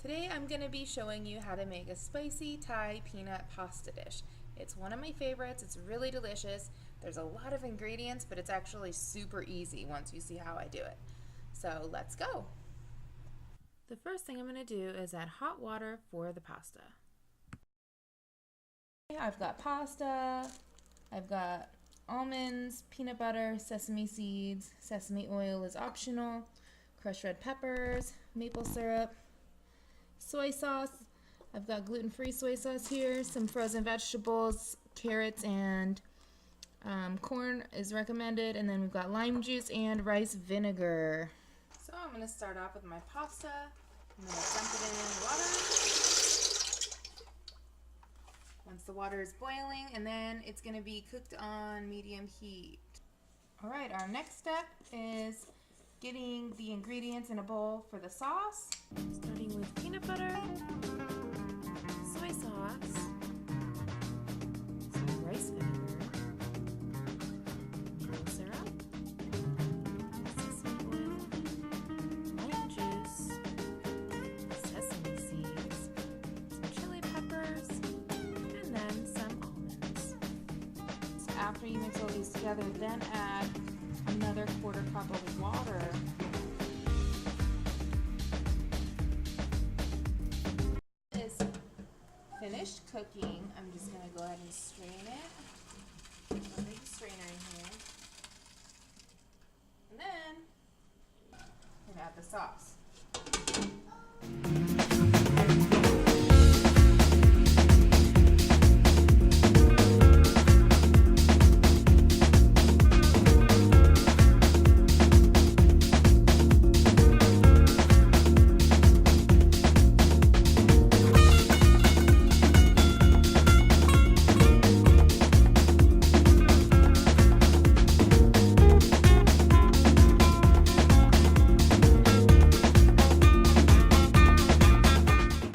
Today I'm going to be showing you how to make a spicy Thai peanut pasta dish. It's one of my favorites, it's really delicious. There's a lot of ingredients, but it's actually super easy once you see how I do it. So let's go. The first thing I'm going to do is add hot water for the pasta. I've got pasta, I've got almonds, peanut butter, sesame seeds, sesame oil is optional, crushed red peppers, maple syrup, soy sauce. I've got gluten-free soy sauce here, some frozen vegetables, carrots and corn is recommended, and then we've got lime juice and rice vinegar. So I'm going to start off with my pasta. I'm going to dump it in the water. Once the water is boiling, and then it's going to be cooked on medium heat. Alright, our next step is getting the ingredients in a bowl for the sauce. Starting with peanut butter, soy sauce, some rice vinegar, maple syrup, sesame oil, lime juice, sesame seeds, some chili peppers, and then some almonds. So after you mix all these together, then add another quarter cup of water. Is finished cooking. I'm just going to go ahead and strain it. A big strainer in here. And then I'm going to add the sauce.